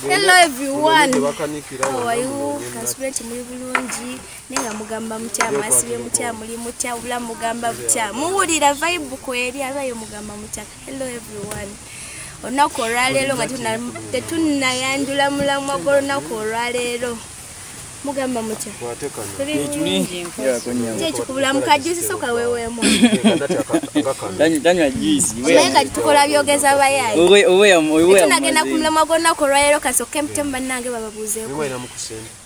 Hello everyone. How are you? Kasubira muri bulungi. Nenga mugamba mutya masibe mutya muri mutya ubula mugamba mutya. Muwulira vibe kweri abayo mugamba mutya. Hello everyone. Onakora lero ngati tunayandula mulamwa korona kora lero. Mugamba mutya. Kubula mukajusi soka wewemo. Danywa juice. Wenga tukola byogeza bayayi. Owe. Tunagenda kumulama gonna ko lero kasoke mtemba nange bababuzeeko.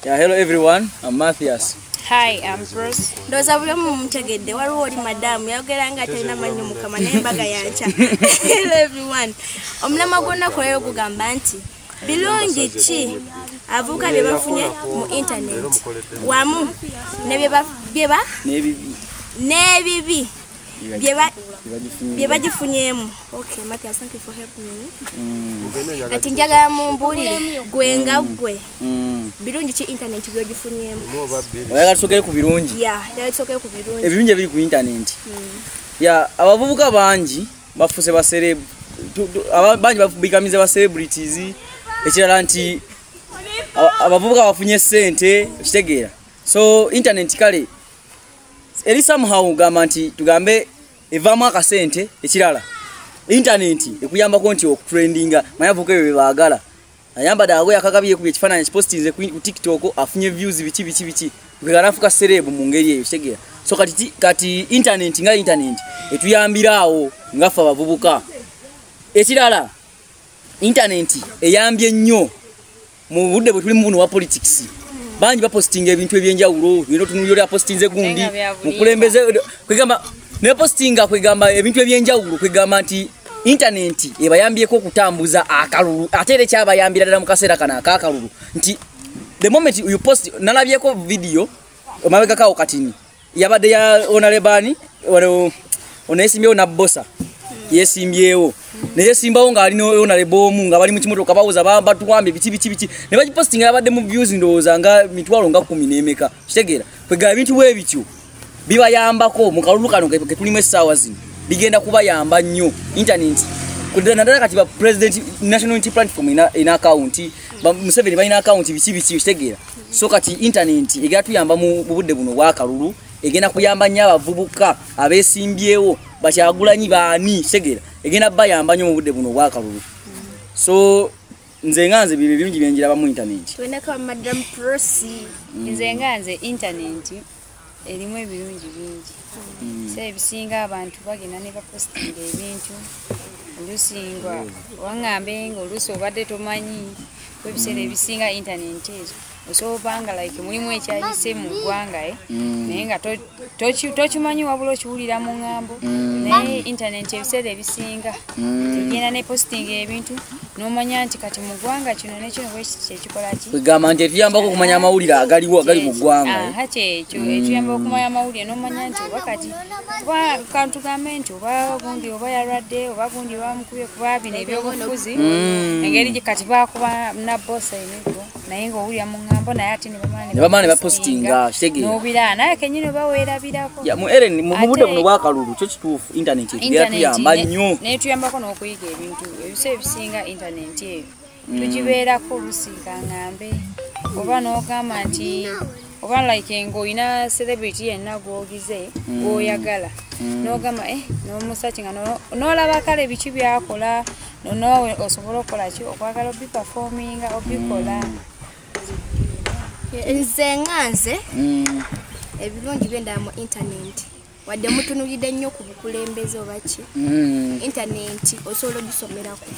Yeah, hello everyone. I'm Matthias. Hi, I'm Bruce. Ndoza bule mumutegedde waliwo oli madamu yageranga talina manyi mukama naye mbaga yancha. Hello everyone. Omulama gonna ko lero gugamba nti bilungi ki avuka bye bafunye mu internet wamu nebibi bye bagifunyemu. Okay, Matthias, thank you for helping me. Ati njagala mumbulire gwenga gwe birungi ki internet byo gifunyemu. Oyagala tusokere ku birungi. Yeah, tusokere ku birungi. Ebirungi biri ku internet. Yeah, abavubuka bangi bafuse ba celeb abangi babikamize ba celebrities. Ekirala nti abavubuka bafunye sente kitegeera. So internet kale eri somehow gamba nti tugambe evamu akasente. Ekirala internet ekuyamba ko nti okutrendinga mayavuka ebyo baagala ayamba dago yakagabiye ku ekifaananyi postinze ku TikTok afunye views bichi bigarafuka celeb mu ngeri eyo kitegeera. So kati internet nga internet etuyambiraawo ngafa abavubuka. Ekirala internet eyambye nnyo mu budde bwe tuli mu buno wa politics. Banji bapostinga ebintu ebyenjawulo bino tunulira postinze gundi mukulembeze kwegamba ne postinga kwegamba ebintu ebyenjawulo kwegamba nti internet ebayambyeko okutambuza akalulu atere kyabayambira ddala mu kaseera kana akakalulu nti the moment you post nalabyeko video omabega kawo katini yabadde ya onalebani onesimyewo na bossa yesimbyewo naye simbawo nga alino onalebomu nga bali mu kimotoka bawuza batuwambye bichi ne bagipostinga yabadde mu views ndowooza nga mitwalo nga 10 n'emeka kitegeera kwegala ebintu bwe bityo bibayambako mu kalulu kano ke tulimu essaawa zino bigenda kubayamba nnyo internet kudana ndala kati ba president national unity platform ina account Museveni balina account bichi kitegeera. So kati internet egenda tuyamba mu budde buno bwa kalulu egenda kuyamba nnyo abavubuka abesimbyewo bakyagulanyi baani kitegeera egenda bayamba nnyo mu budde buno bwa kalulu. So nze nganze bibi birungi byenjira ba mu internet. Twendeka Madam Prosi. Nze nganze internet erimu ebirungi bingi. Sebisinga abantu bagenda ne bapostinga ebintu olusingwa wangambe ng'olusi obadde tomanyi webisere ebisinga internet ezo osobanga like mulimu ekyayise mu ggwanga naye nga tokimanyi wabula okiwulira mu ŋŋambo naye internet ebiseera ebisinga tegenda ne postinga ebintu n'omanya nti kati mu ggwanga kino nekino kyekikola ki kwegamba nti etuyambako okumanya amawulire agaliwo agali mu ggwanga. Kyekyo etuyamba okumanya amawulire n'omanya nti oba kati kuba kantugambe nti oba gundi oba yalwadde oba gundi bamukubye kuba bino ebyobufuzi engeri kati bakuba na bossa emiggo naye ng'owulira mu ŋŋambo naye ate ne bamaane bapostinga kitegeera n'obira naye kenyini oba weerabirako. Mu Eren mu budde buno bwa kalulu kyo kituufu internet tuyamba nnyo netuyambako n'okuyiga ebintu ebiseera ebisinga internet eyo tugibeerako olusiika ŋŋambe oba n'ogamba nti oba like ng'olina celebrity yenna gw'ogize gw'oyagala n'ogamba n'omusachi nga n'olaba kale biki byakola noowe osobola okukola ki okwagala obiperforminga obikola. Nze nganze ebirungi byendala mu internet wadde mutunulidde nnyo ku bukulembeze oba ki internet osobola ogisomerako.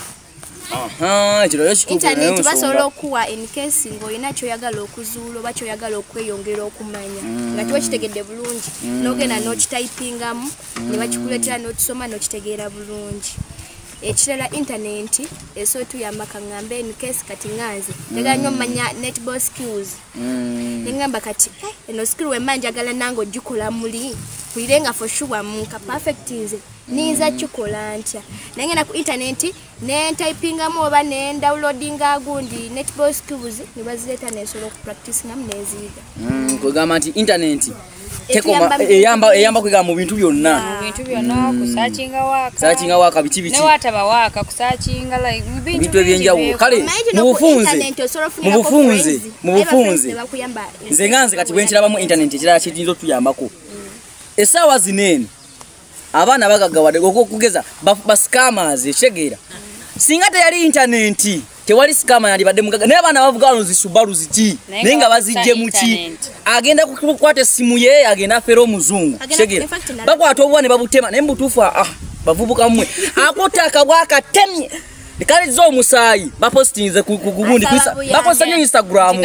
Internet basobola okuwa in case ng'olina kyoyagala okuzuula oba kyoyagala okweyongera okumanya nga kiba kitegedde bulungi n'ogenda n'okitayipingamu ne bakikuleetera n'okisoma n'okitegeera bulungi. Ekirala internet eso tuyamba kaŋŋambe in case kati nganze njagala nnyo mmanya netball skills ngamba kati eno skill wemba njagala nange ogikola muli kuirenga for sure munka perfect nze niza kikola ntya naye ngenda ku internet ne typingamu oba ne downloadinga gundi netball skills ne bazileeta nesobola okupractice namu neziiga. Kwegamba nti internet eyamba kwega mu bintu byonna kusachinga waka searching waka bichi ne wataba waka kusachinga like bintu ebyenjawulo kale mu bufunze nze nganze kati bwenkiraba mu internet ekirala kitinzo tuyambako esaawa zinene abaana bagaggawadde okugeza bascammers ekyegera singa teyali internet tewali scammer yandibadde mugaga naye abaana bavuga wano zisubaru ziki naye nga bazijje muki agenda kukwata essimu ye agenda fero omuzungu kyegera bakwata obwana ne babutema naye mbutuufu bavubuka mmwe akotaka bwakatemye kale zo omusaayi bapostinze ku gundi bakosa nnyo Instagram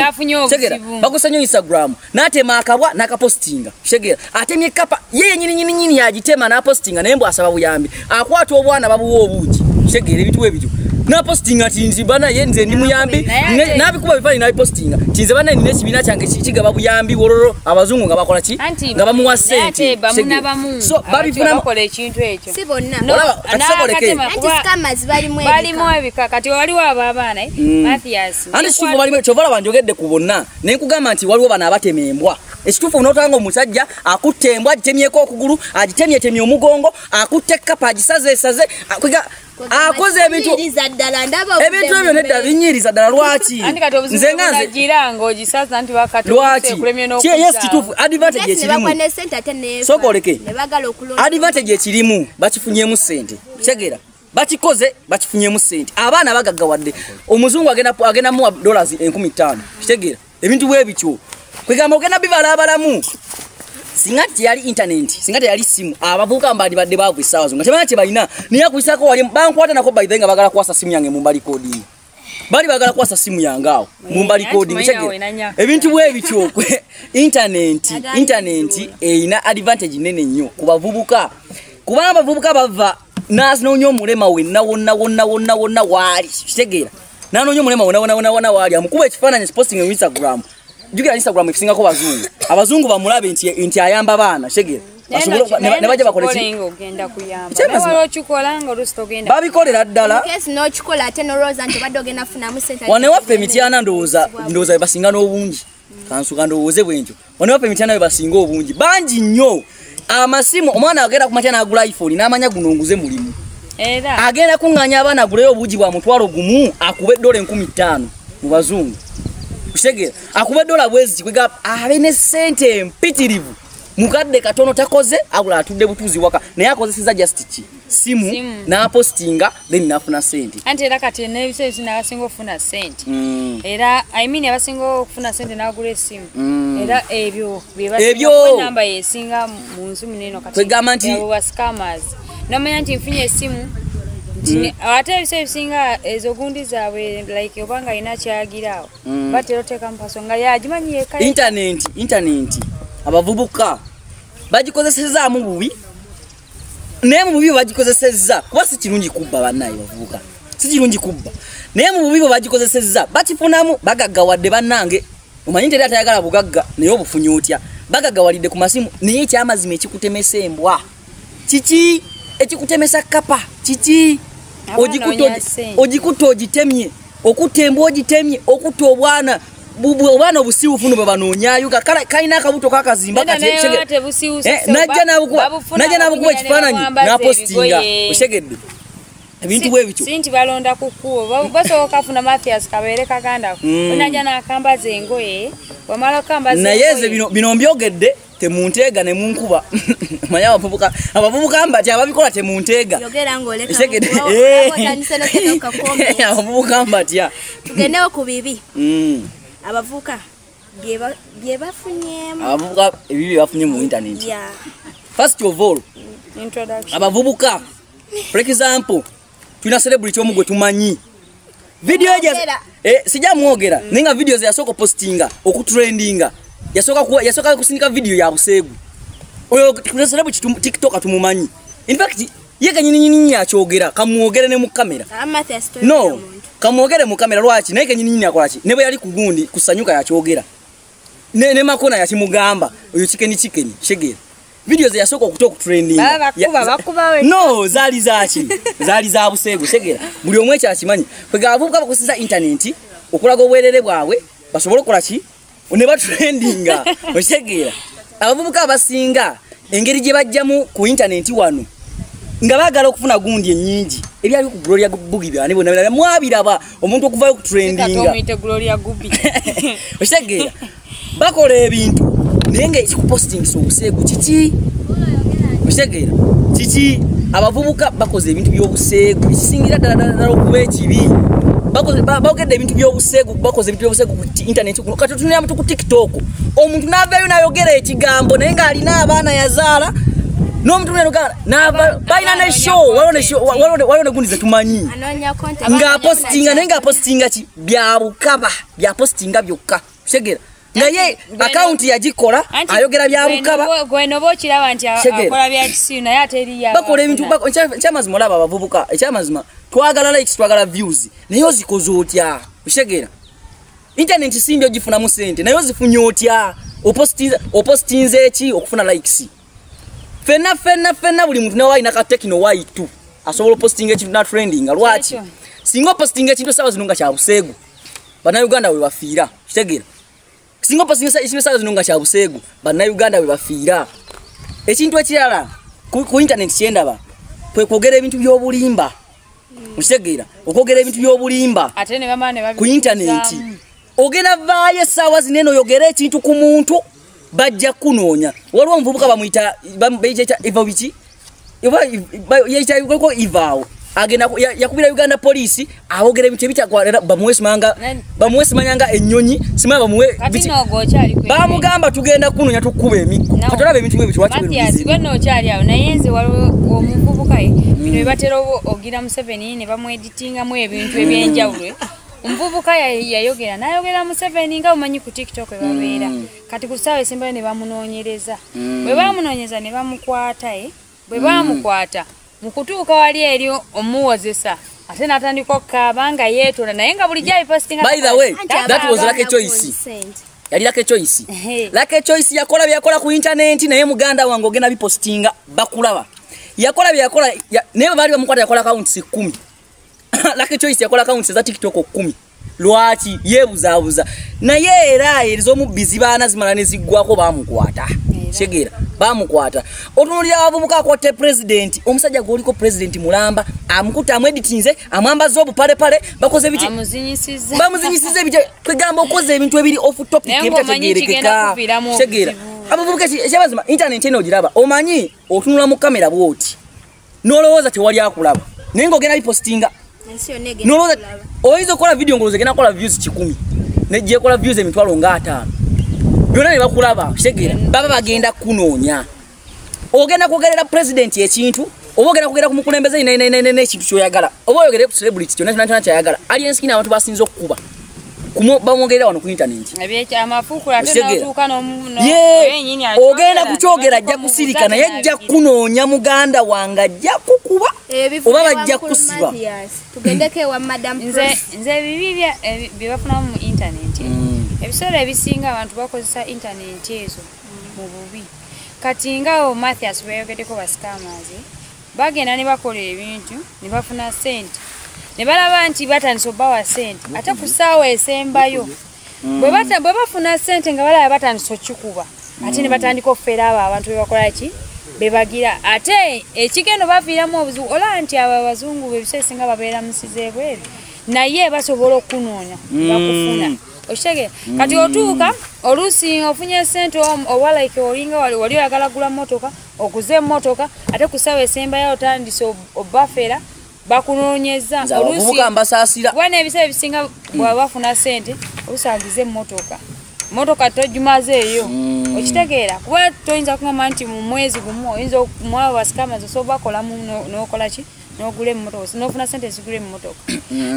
kyegera bakosa nnyo Instagram n'atema akabwa n'akapostinga kyegera atemye kapa ye nyini yagitema n'apostinga naye mbw asaba buyambi akwata obwana babuwa obuugi kyegera ebintu ebyo na postinga tinzi bana yenze ndi muyambi nabikuba bifani na postinga tinze bana nine kibina cyange kigaba buyambi wororo abazungu nga bakola ki nga bamuwa sente so babifuna bakola ekintu ekyo si bonna scammers balimu ebika kati waliwo abaana Mathias andi chifu balimu chovala banjogedde ku bonna ne nkugamba nti waliwo bana abatemembwa ekitufu unotanga omusajja akutembwa agitemyeko okugulu agitemye omugongo akutte kapa agisaze kwiga akoze ebintu ebyo nedda binyiriza ddala lwaki nze nganze girango gisaza nti bakati kulemye no yes kitufu advantage ekirimu sokoleke advantage ekirimu bakifunyemu sente kyegera bakikoze bakifunyemu sente abaana bagaggawadde omuzungu agenda mu dollars 15,000 kyegera ebintu bwe bityo kwegamba ogenda bivala abalamu singati yali internet singati yali simu abavuka mbali badde bavu isawa zonga temanya kye balina niya kuisako wali bankwata nako bayidenga nga bagala kwasa simu yange mumbali kodi bali bagala kwasa simu yangawo mumbali kodi mchege ebintu bwe bityo internet eina advantage nene nnyo kubavubuka kubanga bavubuka bava nas no nyo mulema wenna wonna wali kitegera nano nyo mulema wonna wali amukuba ekifaananyi posting on Instagram jugira Instagram ifisinga ko abazungu bamulabe nti ayamba bana shegera ne baje bakole ki ogenda kuyamba walo chukolanga rusitogenda babikolera ddala case no chukola ate no rose anti badogena funa mu center wane waffe mitiana ndoza basinga n'obungi kansuka ndowoze bwenjo wane waffe mitiana basinga obungi banji nnyo amasimu omwana agenda kumatiana agula iPhone n'amanya gunonguze mulimu era agenda kunganya abana aguleyo obuji bwa mutwalo gumu akube dola 15,000 mu bazungu kushegera akuba dola bwezi kwiga abene sente mpitirivu mukadde katono takoze agula atudde butuzi waka naye akozeseza just chi simu na postinga then nafuna sente anti era kati nebise sinabasinga ofuna sente era I mean abasinga ofuna sente nagula simu era ebyo byebasinga namba yesinga munzu mineno kati kwegamba nti abo scammers namanya nti mfinye simu ate bisinga ezo gundi zawe like obanga ina kyagirawo batero teka mpaso nga yajimanyiye kale internet abavubuka bagikozeseza mu bubi naye mu bubi bagikozeseza kuba si kirungi kubba bannaye bavubuka si kirungi kubba naye mu bubi bagikozeseza bakifunamu bagaggawadde bannange omanyi nti atayagala bugagga naye obufunyi otya bagagawalidde ku masimu naye ekyamazima ekikutemesa embwa kiki ekikutemesa kapa kiki ogikuto ogitemye okutembwa ogitemye okuta obwana obwana obusiwufu no babanonyayuka kalina akabuto kakazimba najja nabukuba ekifaananyi napostinga oshegedde ebintu bwe bityo sinti balonda kukubo basoboka kafuna Mathias kabere kaganda onajja nakambaza engoye wamala kambaza naye bino mbyogedde temunteega ne munkuba manya abavubuka mbati ababikola temunteega yogera ngoleka abavubuka mbati tugendewo ku bibi abavubuka bye bafunyemu abavubuka ebibi bafunye mu internet first of all introduction abavubuka for example tuna celebrity omugwe tumanyi video sija muogera ninga videos yasoko postinga okutrendinga yasoka kusindika video ya busegu oyo tuna celebrity TikTok atumumanyi in fact yega nyinyi yakyogera kamuogere ne mu kamera no kamuogere mu kamera lwaki naye kenyinyi yakolaki nebo yali kugundi kusanyuka yakyogera ne makona yakimugamba oyo chicken shegera videos yasoko okutoka trending bakuba no zali za busegu shegera buli omwe kyakimanyi kwega avubuka bakusiza internet okulaga obwerere bwawe basobola okola ki ne ba trendinga oshegera abavubuka abasinga engeri gye bajjamu ku internet wano nga baagala okufuna gundi ennyingi ebyali ku Gloria Gubi byane bonna mwabiraba omuntu okuvayo ku trendinga okitegeera bakola ebintu naye nga ekikuposting obuseegu kiki okitegeera kiki abavubuka bakoze ebintu by'obuseegu ekisingira ddala okuba ekibi bagedde ebintu by'obuseegu bakoze ebintu by'obuseegu ku internet kati tutunira mutu ku TikTok omuntu n'avaayo n'ayogera ekigambo naye ng'alina abaana yazaala n'omuntu balina ne show waliwo ne gundi zetumanyi ng'apostinga naye ng'apostinga ki byabukaba byapostinga byokka kitegeera naye akaunti yagikola ayogera byabukaba gwenoba okiraba nti akola byakisiru naye ate eriyo bakola ebintu ekyamazima olaba abavubuka ekyamazima twagala likes twagala views naye ozikoze otya kitegeera internet simbi ogifunamu sente naye ozifunye otya opostinze eki okufuna likes fenna buli muntu nawe alina ka tekino waitu asobola postinga ekintu na trending lwaki singa postinga ekintu sawa zino nga kya buseegu bannayuganda we bafiira kitegeera singa postinga ekintu sawa zino nga kya buseegu bannayuganda we bafiira ekintu ekirala ku internet kyendaba kwe kwogera ebintu by'obulimba kitegeera okwogera ebintu by'obulimba ate ne bamane ku internet ogenda vaayo essaawa zinene oyogera ekintu ku muntu bajja kunoonya waliwo omuvubuka bamuyita evawiki yayitako ivaawo agenda yakubira Uganda poliisi awogera ebintu ebitakwalira bamuwesimanyanga ennyonyi simanya bamuwe bamugamba tugenda kunoonya tukuba emikko katolaba ebintu ebyo kiwakibenookyali awo naye nze waliwo omuvubuka bino bebatera ogira Museveni ne bamweditingamu ebintu ebyenjawulo omuvubuka yayogera nayogera Museveni nga omanyi ku TikTok ebabeera kati ku ssaawa esembayo ne bamunoonyereza bwe bamunoonyeza ne bamukwata bwe bamukwata mu kutuuka wali eri omuwozesa ate n'atandika okukaaba nga yeetola naye nga bulijjo abipostinga. By the way, that was like a choice. Yali like a choice. Like a choice yakola byakola ku internet naye muganda wange ogenda bipostinga bakulaba. Yakola byakola naye bali bamukwata yakola accounts 10. Like a choice yakola accounts za TikTok 10. Lwaki yebuzabuza naye era erizo mu busy bana zimala ne ziggwako bamukwata. Segera bamukwata otunulira abavubuka akote president omusajja goliko president mulamba amukuta amweditinze amwambaza obupale pale bakoze biki bamuzinyisize biki kwegamba okoze ebintu ebiri off topic ebitategerekeka segera abavubuka kyabazima internet eno ogiraba omanyi otunula mu kamera bwoti nolowooza tewali akulaba naye ng'ogenda bipostinga nolowooza oyinza okukola video ngoloze genda kola views 10 nejje kola views emitwalo nga 5 byonna ne bakulaba segera baba bagenda kunoonya ogenda kwogerera president ekintu oba ogenda kwogera ku mukulembeze n'ekintu kyoyagala oba oyogere ku celebrity kyonna kyayagala alien skin abantu basinza okukuba bamwogerera wano ku internet ogenda kukyogera ajja kusirika naye ajja kunoonya muganda wange ajja kukuba oba bajja kusiba nze ebibi bye bafunamu mu internet ebiseera ebisinga abantu bakozesa internet ezo mu bubi kati ngawo Mathias beyogeddeko bascammers bagenda ne bakola ebintu ne bafuna sente ne balaba nti batandise obbawa sente ate ku ssaawa esembayo bwe bafuna sente nga balaba batandise okikuba ate ne batandika okufeera abo abantu bebakola ki bebagira ate ekigendo baviiramu obuzibu olaba nti abo abazungu bebiseera ebisinga babeera musize bweru naye basobola okunoonya bakufuna oshege kati otuuka oluusi ofunye sente oba like olinga wali oyagala gula motoka okuze motoka ate ku ssaawa esembayo otandise obbafera bakunoonyeza oluusi ambasasira bwana ebiseera ebisinga bwaba bafuna sente oluusi agize motoka togimaze eyo okitegeera kuba toyinza kugamba nti mu mwezi gumu oyinza okumwaba bascammers osobola bakolamu n'okola ki n'ogula emmotoka n'ofuna sente zigula emmotoka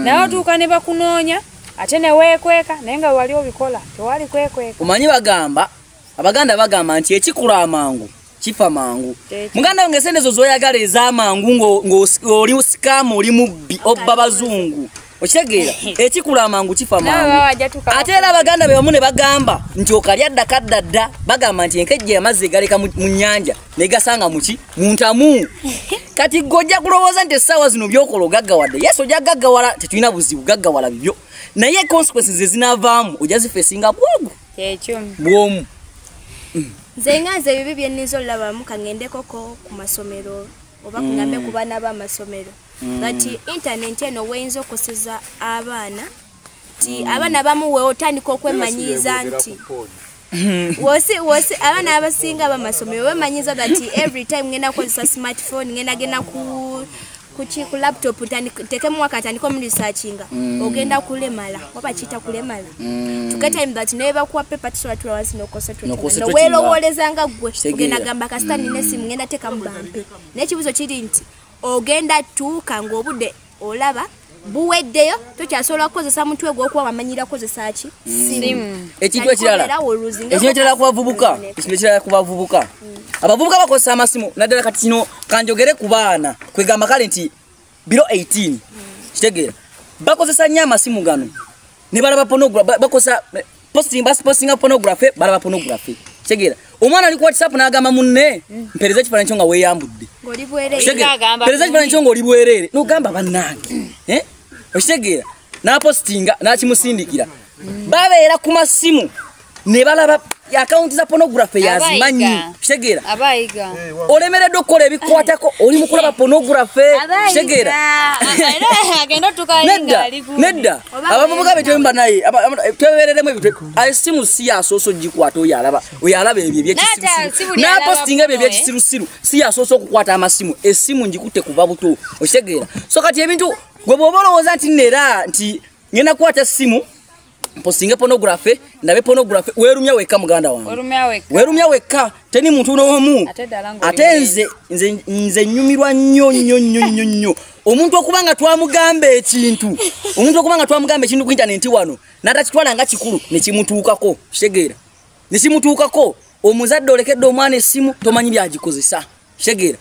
naye otuuka ne bakunoonya ate ne weekweka naye nga wali obikola tewali kwekweka. Omanyi abaganda bagamba nti ekikula amangu kifa mangu. Muganda wange sente zo zoyagala ez'amangu ng'oli scam oli mubbi obba bazungu okitegeera ekikula amangu kifa mangu. Ate era abaganda be bamu ne bagamba nti okalya ddakaddadda bagamba nti enkejje amazzi egaleka mu nnyanja ne gasanga muki mu ntamu. Kati gojja kulowooza nti essaawa zino byokola ogaggawadde yesu ojja gaggawala tetulina buzibu gaggawala bibyo naye consequences ezinavaamu ojja zifeesinga bwogu ekyo bwomu nze ngaze bibi byenizo labamu kangende koko ku masomero oba kungambe ku bana ba masomero that internet eno wenzo koseza abana ti abana bamuwe otandika okwemanyiza nti wosi abana abasinga ba masomero wemanyiza that every time ngenda kozesa smartphone ngenda gena ku laptop teke mwaka atandika mu researchinga ogenda kulemala oba chita kulemala to time that never kwa paper to watu wansi nokosa no welo wolezanga gwe ogenda gamba kasitani nesimu ngenda teka mbampe nekibuzo kiri nti ogenda tuka ngobude olaba buweddeyo tokyasobola kukozesa mutwe gwo okuba wamanyira kozesa ki simu ekintu ekirala kubavubuka abavubuka bakozesa amasimu naddala kati kino kanjogere ku baana kwegamba kale nti biro 18 kitegeera bakozesa nnyo amasimu gano ne balaba bakozesa posting pornography balaba pornography kitegeera omwana ali ku WhatsApp n'agamba munne mpereza ekifaananyi kyo nga weeyambudde mpereza ekifaananyi kyo nga oli bwereere n'ogamba bannange okitegeera n'apostinga n'akimusindikira babeera ku masimu ne balaba akaunti za pornography yazimanyi kitegeera olemeredde okukola ebikwatako oli mu kulaba pornography kitegeera nedda abavubuka betwemba naye twebereremu ebitwe esimu si yasooso gikwata oyalaba ebyo ebyekisirusiru n'apostinga ebyo ebyekisirusiru si yasooso okukwata amasimu esimu ngikutte kuva buto okitegeera so kati ebintu gwe bw'oba olowooza nti nera nti ngenda kukwata simu posting pornography ndabe pornography werumya weka muganda wangu werumya weka teni muntu n'omu ate nze nyumirwa nnyo omuntu okubanga twamugamba ekintu ku internet wano natakitwala nga kikulu nekimutuukako kitegeera nekimutuukako omuzadde olekedde omwana essimu tomanyi byagikozesa kitegeera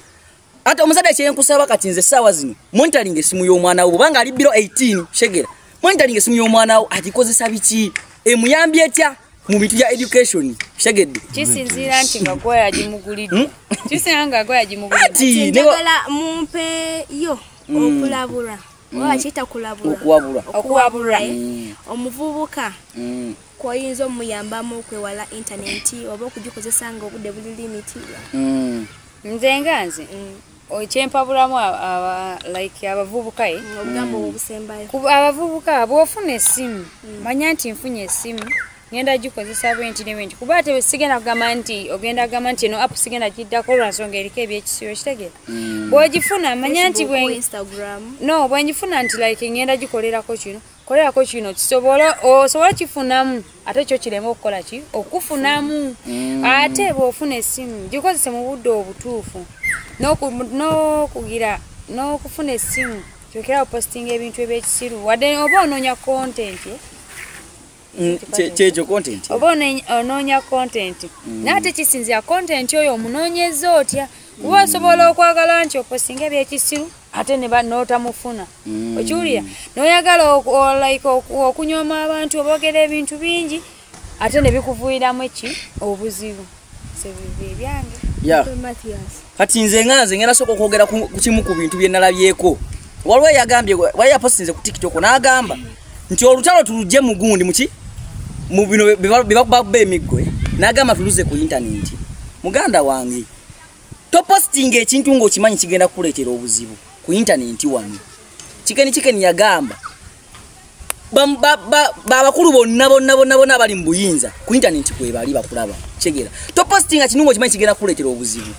ate omuzadde ekyenkusaba kati nze essaawa zino monitoring essimu y'omwana wo bwanga ali biro 18 kitegeera monitoring essimu y'omwana wo agikozesa biki emuyambye etya mu bintu bya education kitegeedde kisinziira nti nga gwe yagimugulidde kisinziira nga gwe yagimugulidde njagala mumpe yo okulabula oba kiyita okuwabula omuvubuka koyinza omuyambamu okwewala internet oba okugikozesa nga obudde buli limiti nze nganze okyempabulamu like abavubuka obugambo obusembayo abavubuka bw'ofuna essimu manya nti nfunye essimu ngenda gikozesa bwenti ne bwenti kuba ate sigenda kugamba nti ogenda kugamba nti eno app sigenda giddako lwansonga eriko ebyekisibo kitegeera bw'ogifuna manya nti bwengifuna nti like ngenda gikolerako kino osobola kifunamu ate kyo kirema okukola ki okufunamu ate bw'ofuna essimu gikozese mu budde obutuufu n'okufuna essimu kyokera opostinga ebintu ebyekisiru wadde oba onoonya content kyekyo content oba onoonya content naate kisinzira content oyo omunoonyeza otya kuba osobola okwagala nti opostinga ebyekisiru ate n'otamufuna okiwulira n'oyagala okunyoma abantu oboogera ebintu bingi ate ne bikuvuiramu obuzibu sebibi ebyange kati nze ngenda soka okwogera ku kimu ku bintu bye nalabyeko waliwo yagambye wali yapostinze ku TikTok n'agamba nti olutalo tulujje mu gundi mu bino bibakubba emiggo n'agamba tuluze ku internet muganda wange topostinga ekintu ng'okimanyi kigenda kukuleetera obuzibu ku internet wano kikeni yagamba babakulu bonna abali mu buyinza ku internet kwe bali bakulaba kitegeera topostinga kintu ng'okimanyi kigenda kukuleetera obuzibu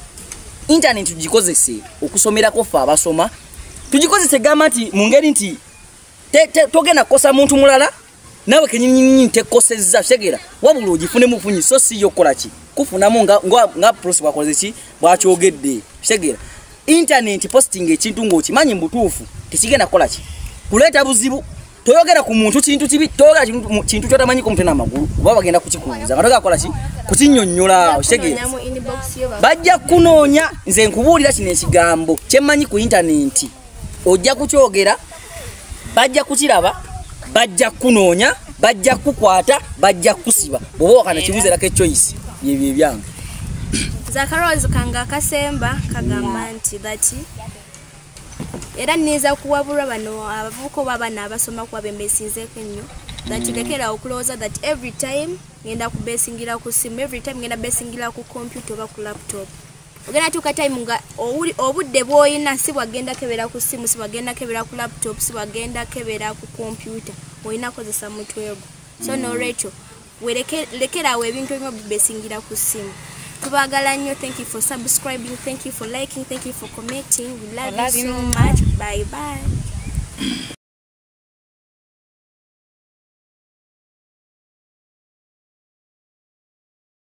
internet tugikozese okusomerako ffe abasoma tugikozese gamba nti mu ngeri nti togenda kukosa muntu mulala nawe kenyinyi tekosezza kitegeera wabula ogifunemu bufunyi so si yokola ki kufunamu nga prosi bwakoleze ki bwakyogedde kitegeera internet posting ekintu ng'okimanyi mu butuufu tekigenda kukola ki kuleeta buzibu toyogera ku muntu kintu kibi toyogera kintu kyotamanyi ku mutwe n'amagulu oba bagenda kukikubuuza nga togera kukola ki kukinnyonnyola kitegeera bajja kunoonya nze nkubuulira kino ekigambo kyemmanyi ku internet ojja kukyogera bajja kukiraba bajja kunoonya bajja kukwata bajja kusiba bwoba wakana kibuuzerako echoice byebyo ebyange Zakarozi kanga kasemba kagamba nti that era niza kuwabula bano abavuko baba n'abasoma kwa bembesinze nnyo that lekera okulowooza that every time ngenda kubesingira ku simu, every time ngenda besingira ku computer oba ku laptop. Ogenda tuka time nga obudde bwoyina si bwagenda kebera ku simu, si bwagenda kebera ku laptop, si bwagenda kebera ku computer. Oyina kozesa mutwe gwo. So no Rachel, lekera awo ebintu ebimu bibesingira ku simu. Tubagala nnyo. Thank you for subscribing, thank you for liking, thank you for commenting. We love you so much. Bye bye.